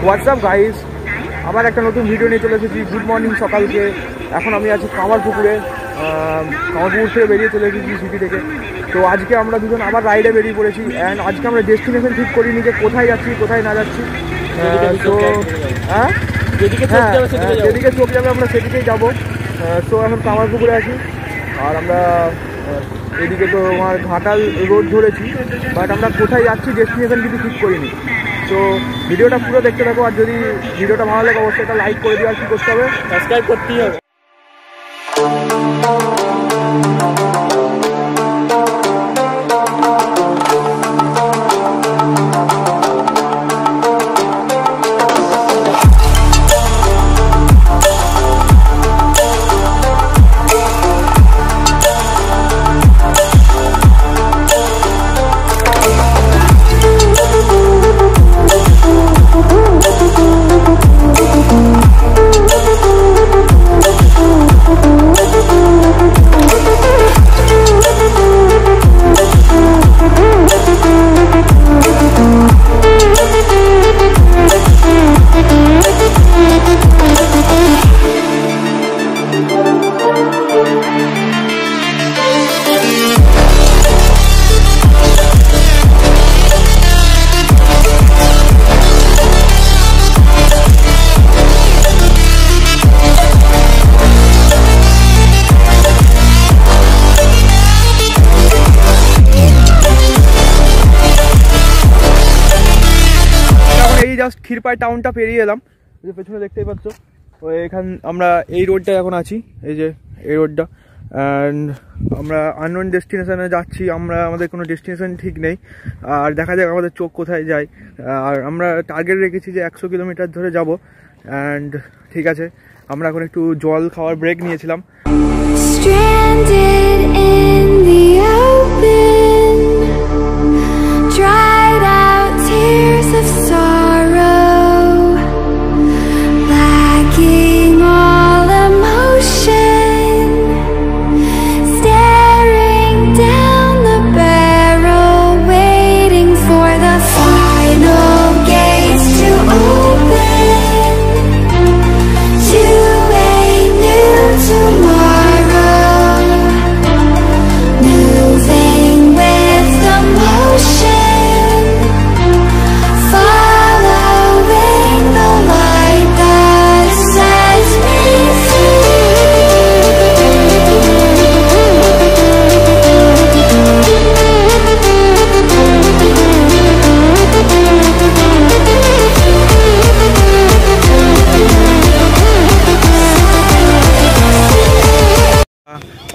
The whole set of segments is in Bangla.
হোয়াটসঅ্যাপ গাইস, আবার একটা নতুন ভিডিও নিয়ে চলে এসেছি। গুড মর্নিং সকালকে। এখন আমি আছি কামারপুকুরে। কামারপুকুর থেকে বেরিয়ে চলে এসেছি সিটি থেকে। তো আজকে আমরা দুজন আবার রাইডে বেরিয়ে পড়েছি। অ্যান্ড আজকে আমরা ডেস্টিনেশন ঠিক করিনি যে কোথায় যাচ্ছি কোথায় না যাচ্ছি। তো হ্যাঁ, যেদিকে চোখ যাবে আমরা সেদিকেই যাবো। তো এখন কামারপুকুরে আছি। আর আমরা এদিকে তো আমার ঘাটাল রোড ধরেছি, বাট আমরা কোথায় যাচ্ছি ডেস্টিনেশন কিছু ঠিক করিনি। তো ভিডিওটা পুরো দেখতে থাকো। আর যদি ভিডিওটা ভালো লাগে অবশ্যই একটা লাইক করে দিও। আর কী করতে হবে, সাবস্ক্রাইব করতেই হবে। জাস্ট ক্ষীরপাই টাউনটা পেরিয়ে এলাম, যে পেছনে দেখতেই পাচ্ছ। তো এখান আমরা এই রোডটা এখন আছি, এই যে এই রোডটা। অ্যান্ড আমরা আননোন ডেস্টিনেশনে যাচ্ছি। আমাদের কোনো ডেস্টিনেশন ঠিক নেই। আর দেখা যাক আমাদের চোখ কোথায় যায়। আর আমরা টার্গেট রেখেছি যে 100 কিলোমিটার ধরে যাব। অ্যান্ড ঠিক আছে, আমরা এখন একটু জল খাওয়ার ব্রেক নিয়েছিলাম।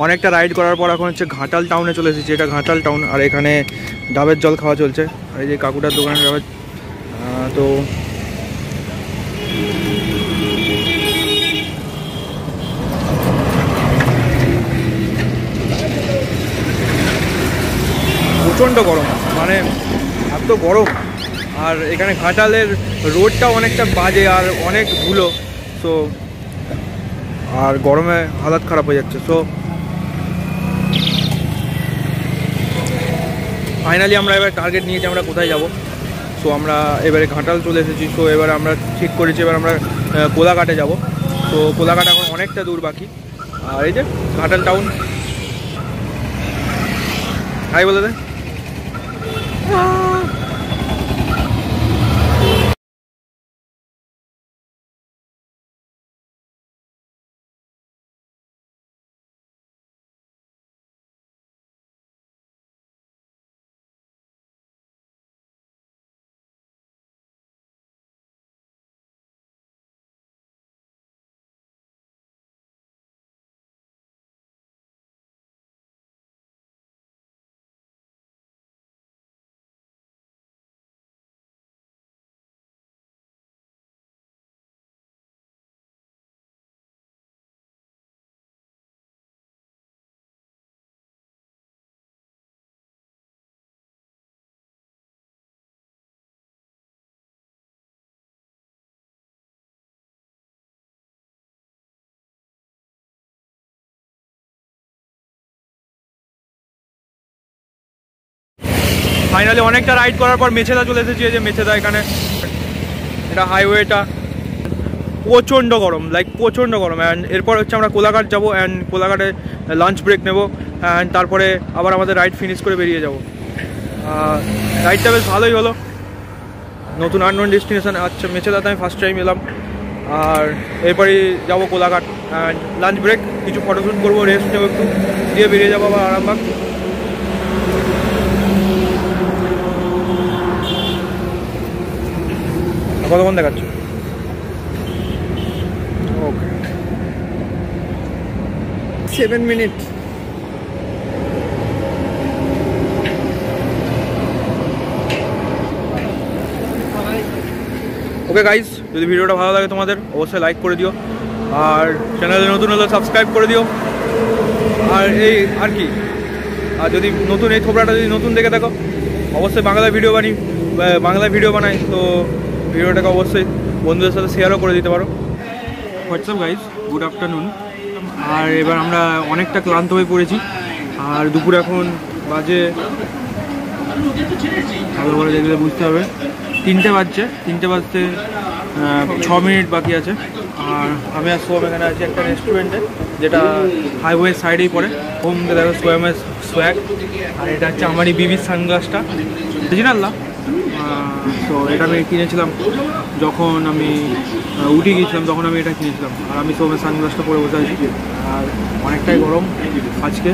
অনেকটা রাইড করার পর এখন হচ্ছে ঘাটাল টাউনে চলে এসেছি। এটা ঘাটাল টাউন। আর এখানে ডাবের জল খাওয়া চলছে। এই যে কাকুটার দোকানের ডাবের। তো প্রচণ্ড গরম, মানে এত গরম। আর এখানে ঘাটালের রোডটাও অনেকটা বাজে আর অনেক ধুলো। সো আর গরমে হালাত খারাপ হয়ে যাচ্ছে। সো ফাইনালি আমরা এবার টার্গেট নিয়েছি আমরা কোথায় যাব। সো আমরা এবারে ঘাটাল চলে এসেছি। সো এবার আমরা ঠিক করেছি এবার আমরা কোলাঘাটে যাব। তো কোলাঘাট এখন অনেকটা দূর বাকি। আর এই যে ঘাটাল টাউন। হাই বলে দে। ফাইনালি অনেকটা রাইড করার পর মেছেদা চলে এসেছি। এই যে মেছেদা, এখানে এটা হাইওয়েটা প্রচণ্ড গরম, লাইক প্রচণ্ড গরম। অ্যান্ড এরপর হচ্ছে আমরা কোলাঘাট যাবো, অ্যান্ড কোলাঘাটে লাঞ্চ ব্রেক নেবো, অ্যান্ড তারপরে আবার আমাদের রাইড ফিনিশ করে বেরিয়ে যাবো। রাইডটা বেশ ভালোই হলো, নতুন আননোন ডেস্টিনেশন। আচ্ছা মেচেদাতে আমি ফার্স্ট টাইম এলাম, আর এরপরই যাবো কোলাঘাট। অ্যান্ড লাঞ্চ ব্রেক, কিছু ফটোশ্যুট করবো, রেস্ট নেবো একটু, দিয়ে বেরিয়ে যাবো আবার আরামবাগ। কতক্ষণ দেখাচ্ছ? ওকে 7 মিনিট। ওকে গাইজ, যদি ভিডিওটা ভালো লাগে তোমাদের অবশ্যই লাইক করে দিও, আর চ্যানেলে নতুন হলে সাবস্ক্রাইব করে দিও। আর এই আর কি, আর যদি নতুন এই থোবরাটা যদি নতুন দেখে থাকো অবশ্যই বাংলায় ভিডিও বানাই, তো ভিডিওটাকে অবশ্যই বন্ধুদের সাথে শেয়ারও করে দিতে পারো। WhatsApp guys, good afternoon. আর এবার আমরা অনেকটা ক্লান্ত হয়ে পড়েছি, আর দুপুর এখন বাজে, ভালো করে দেখলে বুঝতে হবে, 3টে বাজছে। 3টে বাজতে 6 মিনিট বাকি আছে। আর আমি আর সোয়াম এখানে আছি একটা রেস্টুরেন্টে, যেটা হাইওয়ে সাইডেই পড়ে। হোম দেখো সোয়ামের সোয়াগ, আর এটা হচ্ছে আমারই বিবির সানগ্লাসটা, অরিজিনাল না। তো এটা আমি কিনেছিলাম যখন আমি উঠে গিয়েছিলাম, তখন আমি এটা কিনেছিলাম। আর আমি সোয়ামের সানগ্লাসটা পরে বসে আছি, আর অনেকটাই গরম আজকে।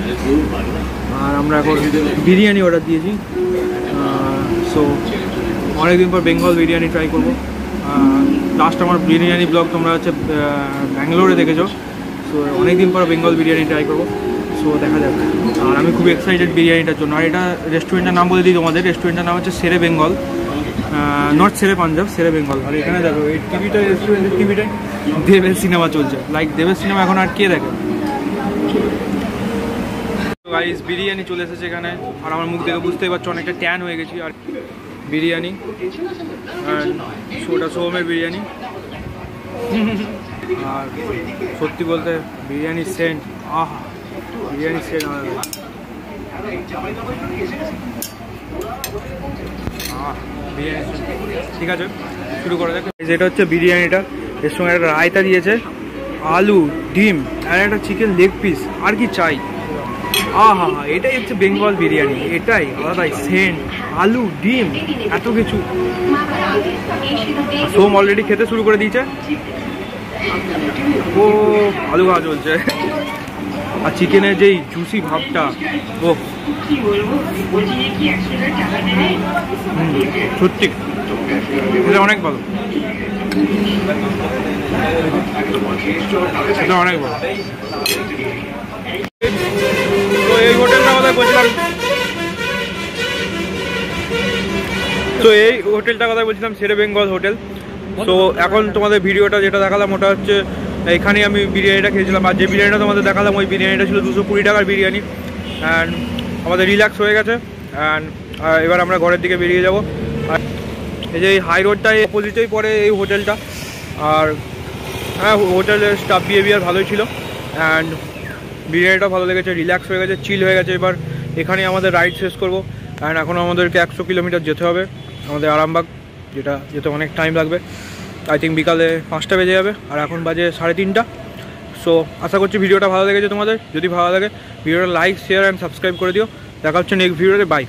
আর আমরা এখন বিরিয়ানি অর্ডার দিয়েছি, সো অনেকদিন পর বেঙ্গল বিরিয়ানি ট্রাই করবো। লাস্ট আমার বিরিয়ানি ব্লগ তোমরা হচ্ছে ব্যাঙ্গালোরে দেখেছো, সো অনেকদিন পর বেঙ্গল বিরিয়ানি ট্রাই করবো, সো দেখা যাবে। আর আমি খুব এক্সাইটেড বিরিয়ানিটার জন্য। আর এটা রেস্টুরেন্টের নাম বলে দিই তোমাদের, রেস্টুরেন্টের নাম হচ্ছে শেরে বেঙ্গল, নট শেরে পাঞ্জাব, শেরে বেঙ্গল। আর এখানে দেখো এই টিভিটা, রেস্টুরেন্টের টিভিটায় দেবের সিনেমা চলছে, লাইক দেবের সিনেমা এখন আর কে দেখে। গাইস বিরিয়ানি চলে এসেছে এখানে, আর আমার মুখ দেখে বুঝতেই পারছো অনেকটা ট্যান হয়ে গেছি। আর বিরিয়ানি, ওটা সোমের বিরিয়ানি। আর সত্যি বলতে বিরিয়ানির সেন্ট, আহা বিরিয়ানির সেন্ট বিরিয়ানি। ঠিক আছে, শুরু করা যাক। যেটা হচ্ছে বিরিয়ানিটা, এর সঙ্গে একটা রায়তা দিয়েছে, আলু, ডিম, আর একটা চিকেন লেগ পিস। আর কি চাই? আহা, এটাই হচ্ছে বেঙ্গল বিরিয়ানি, এটাই আলাদাই সেন্ট, আলু, ডিম, এত কিছু। সোম অলরেডি খেতে শুরু করে দিয়েছে, ও আলু খাওয়া চলছে। আর চিকেনের যেই জুসি ভাবটা, ও সত্যি এটা অনেক ভালো, এটা অনেক ভালো। তো এই হোটেলটার কথা বলছিলাম, শেরে বেঙ্গল হোটেল। তো এখন তোমাদের ভিডিওটা যেটা দেখালাম ওটা হচ্ছে এখানেই আমি বিরিয়ানিটা খেয়েছিলাম। আর যে বিরিয়ানিটা তোমাদের দেখালাম ওই বিরিয়ানিটা ছিল 220 টাকার বিরিয়ানি। অ্যান্ড আমাদের রিল্যাক্স হয়ে গেছে, অ্যান্ড এবার আমরা ঘরের দিকে বেরিয়ে যাব। আর এই যে এই হাই রোডটাই অপোজিটেই পড়ে এই হোটেলটা। আর হ্যাঁ, হোটেলের স্টাফ বিহেভিয়ার ভালোই ছিল, অ্যান্ড বিরিয়ানিটা ভালো লেগেছে, রিল্যাক্স হয়ে গেছে, চিল হয়ে গেছে। এবার এখানেই আমাদের রাইড শেষ করবো। অ্যান্ড এখন আমাদেরকে 100 কিলোমিটার যেতে হবে আমাদের আরামবাগ, যেটা যেতে অনেক টাইম লাগবে। আই থিঙ্ক বিকালে 5টা বেজে যাবে, আর এখন বাজে 3:30। সো আশা করছি ভিডিওটা ভালো লেগেছে তোমাদের। যদি ভালো লাগে ভিডিওটা লাইক, শেয়ার অ্যান্ড সাবস্ক্রাইব করে দিও। দেখা হচ্ছে নেক্সট ভিডিওতে, বাই।